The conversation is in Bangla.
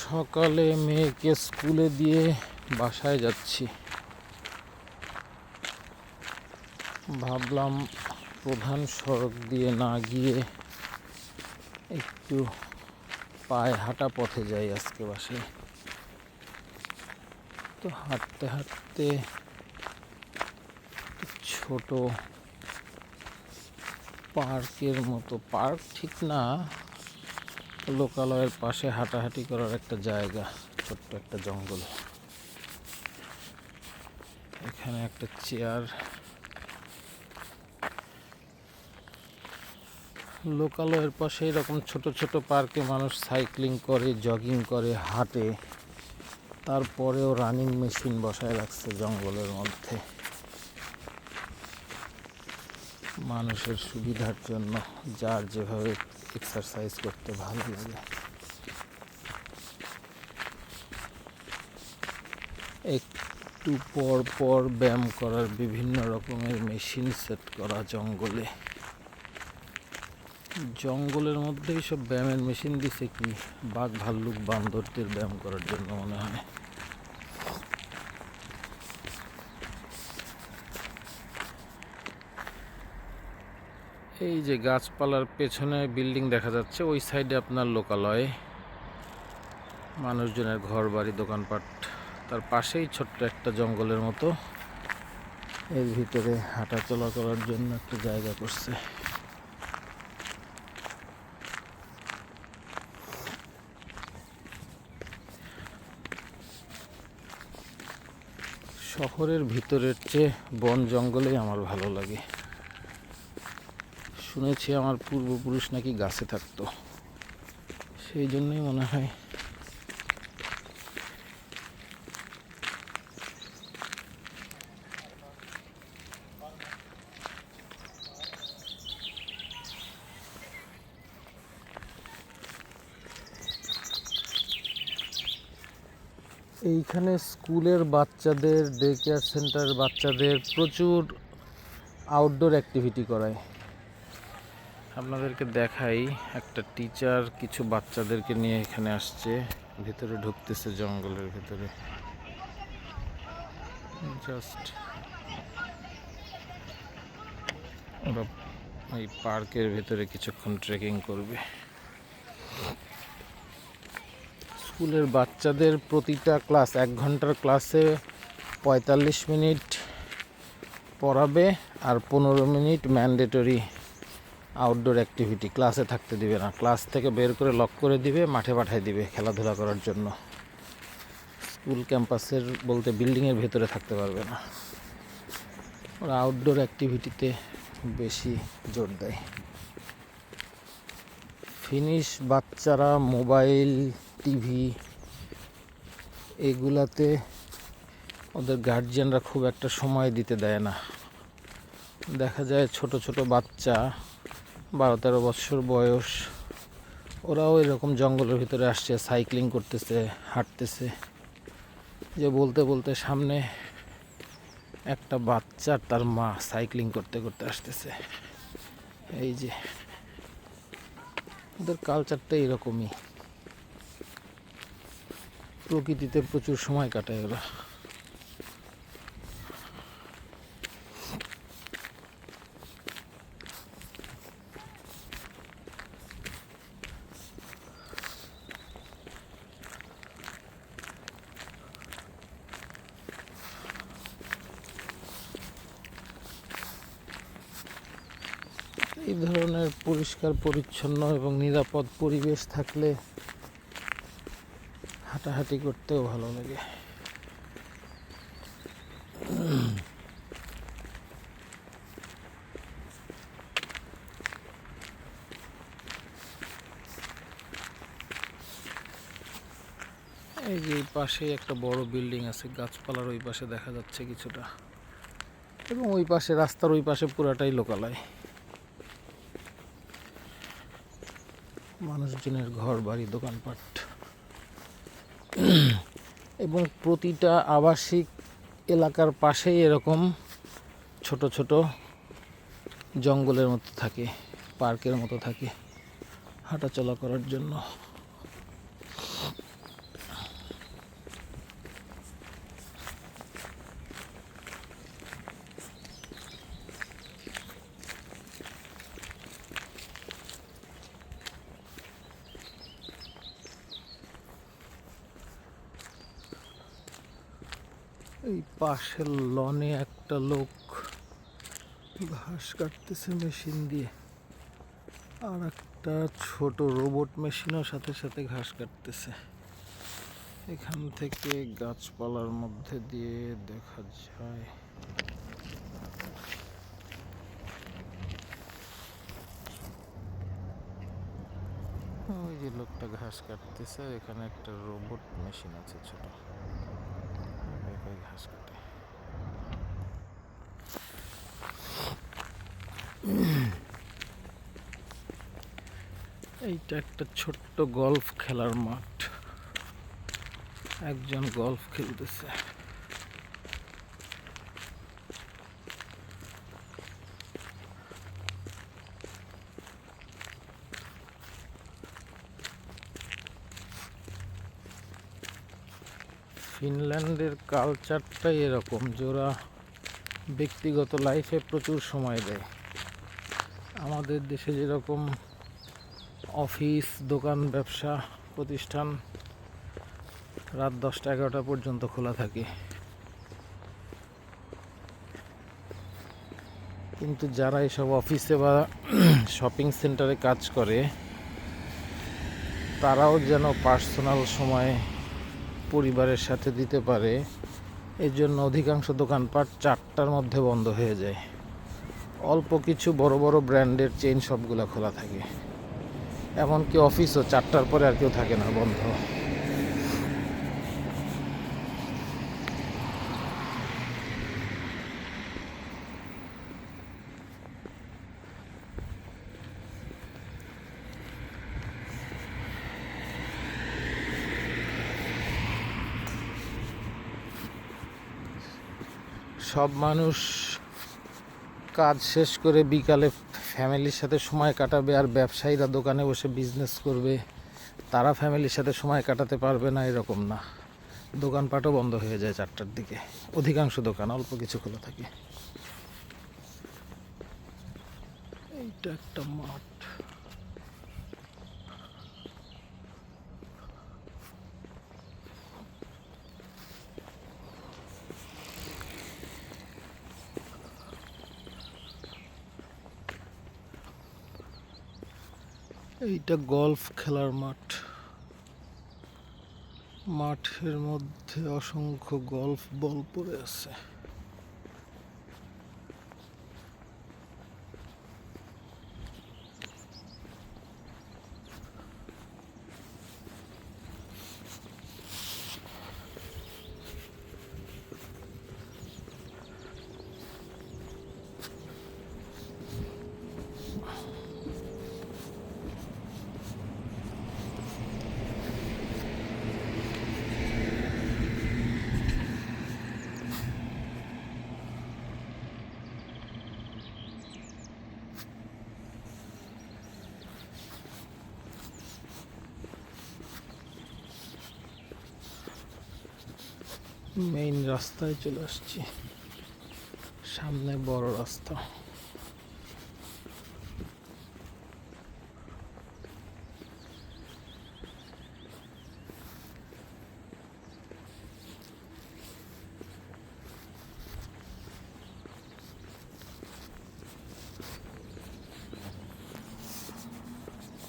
সকালে মেয়েকে স্কুলে দিয়ে বাসায় যাচ্ছি। ভাবলাম প্রধান সড়ক দিয়ে না গিয়ে একটু পায়ে হাঁটা পথে যাই আজকে বাসায়। তো হাঁটতে হাঁটতে ছোট পার্কের মতো, পার্ক ঠিক না, লোকালয়ের পাশে হাঁটাহাঁটি করার একটা জায়গা, ছোট্ট একটা জঙ্গল। এখানে একটা চেয়ার, লোকালয়ের পাশে এরকম ছোট ছোট পার্কে মানুষ সাইক্লিং করে, জগিং করে, হাঁটে। তারপরেও রানিং মেশিন বসায় রাখছে জঙ্গলের মধ্যে মানুষের সুবিধার জন্য, যার যেভাবে এক্সারসাইজ করতে ভালো লাগে। একটু পর পর ব্যায়াম করার বিভিন্ন রকমের মেশিন সেট করা জঙ্গলের মধ্যে এইসব ব্যায়ামের মেশিন দিছে কি বাঘ ভাল্লুক বান্দরদের ব্যায়াম করার জন্য মনে হয়। এই যে গাছপালার পেছনে বিল্ডিং দেখা যাচ্ছে, ওই সাইডে আপনার লোকালয়, মানুষজনের ঘর বাড়ি দোকানপাট। তার পাশেই ছোট্ট একটা জঙ্গলের মতো, এর ভিতরে হাঁটা চলা করার জন্য একটা জায়গা করছে। শহরের ভিতরের চেয়ে বন জঙ্গলেই আমার ভালো লাগে। শুনেছি আমার পূর্বপুরুষ নাকি গাছে থাকতো, সেই জন্যই মনে হয় এইখানে স্কুলের বাচ্চাদের, ডে কেয়ার সেন্টারের বাচ্চাদের প্রচুর আউটডোর অ্যাক্টিভিটি করায়। আপনাদেরকে দেখাই, একটা টিচার কিছু বাচ্চাদেরকে নিয়ে এখানে আসছে, ভিতরে ঢুকতেছে জঙ্গলের ভিতরে। জাস্ট ওরা এই পার্কের ভিতরে কিছুক্ষণ ট্রেকিং করবে। স্কুলের বাচ্চাদের প্রতিটা ক্লাস, 1 ঘন্টার ক্লাসে 45 মিনিট পড়াবে আর 15 মিনিট ম্যান্ডেটরি আউটডোর অ্যাক্টিভিটি। ক্লাসে থাকতে দিবে না, ক্লাস থেকে বের করে লক করে দিবে, মাঠে পাঠিয়ে দিবে খেলাধুলা করার জন্য। স্কুল ক্যাম্পাসের বলতে বিল্ডিংয়ের ভেতরে থাকতে পারবে না। ওরা আউটডোর অ্যাক্টিভিটিতে বেশি জোর দেয়। ফিনিশ বাচ্চারা মোবাইল, টিভি এগুলাতে ওদের গার্জিয়ানরা খুব একটা সময় দিতে দেয় না। দেখা যায় ছোট ছোট বাচ্চা 12-13 বছর বয়স, ওরাও এরকম জঙ্গলের ভিতরে আসছে, সাইক্লিং করতেছে, হাঁটতেছে। যে বলতে বলতে সামনে একটা বাচ্চা তার মা সাইক্লিং করতে করতে আসতেছে। এই যে ওদের কালচারটা এরকমই, প্রকৃতিতে প্রচুর সময় কাটায় ওরা। এই ধরনের পরিষ্কার পরিচ্ছন্ন এবং নিরাপদ পরিবেশ থাকলে হাঁটাহাঁটি করতেও ভালো লাগে। এই যে পাশে একটা বড় বিল্ডিং আছে, গাছপালার ওই পাশে দেখা যাচ্ছে কিছুটা, এবং ওই পাশে রাস্তার ওই পাশে পুরাটাই লোকালয়, মানুষজনের ঘর বাড়ি দোকানপাট। এবং প্রতিটা আবাসিক এলাকার পাশেই এরকম ছোট ছোট জঙ্গলের মতো থাকে, পার্কের মতো থাকে হাঁটাচলা করার জন্য। এই পাশের লনে একটা লোক ঘাস কাটতেছে মেশিন দিয়ে, আর একটা ছোট রোবট মেশিনও সাথে সাথে ঘাস কাটতেছে। এখান থেকে গাছপালার মধ্যে দিয়ে দেখা যায় ওই যে লোকটা ঘাস কাটতেছে। এখানে একটা রোবট মেশিন আছে ছোট, ঘাস কাটে। এইটা একটা ছোট্ট গল্ফ খেলার মাঠ, একজন গল্ফ খেলতেছে। ফিনল্যান্ডের কালচারটাই এরকম যে ওরা ব্যক্তিগত লাইফে প্রচুর সময় দেয়। আমাদের দেশে যেরকম অফিস, দোকান, ব্যবসা প্রতিষ্ঠান রাত 10টা-11টা পর্যন্ত খোলা থাকে, কিন্তু যারা এসব অফিসে বা শপিং সেন্টারে কাজ করে তারাও যেন পার্সোনাল সময় পরিবারের সাথে দিতে পারে, এই জন্য অধিকাংশ দোকানপাট 4টার মধ্যে বন্ধ হয়ে যায়। অল্প কিছু বড় বড় ব্র্যান্ডের চেইন সবগুলো খোলা থাকে, এমনকি অফিসও 4টার পরে আর কেউ থাকে না, বন্ধ। সব মানুষ কাজ শেষ করে বিকালে ফ্যামিলির সাথে সময় কাটাবে, আর ব্যবসায়ীরা দোকানে বসে বিজনেস করবে, তারা ফ্যামিলির সাথে সময় কাটাতে পারবে না, এরকম না। দোকানপাটও বন্ধ হয়ে যায় 4টার দিকে, অধিকাংশ দোকান, অল্প কিছু খোলা থাকে। এইটা একটা মাঠ। এইটা গল্ফ খেলার মাঠ। মাঠের মধ্যে অসংখ্য গল্ফ বল পড়ে আছে। মেইন রাস্তায় চলে আসছি, সামনে বড় রাস্তা।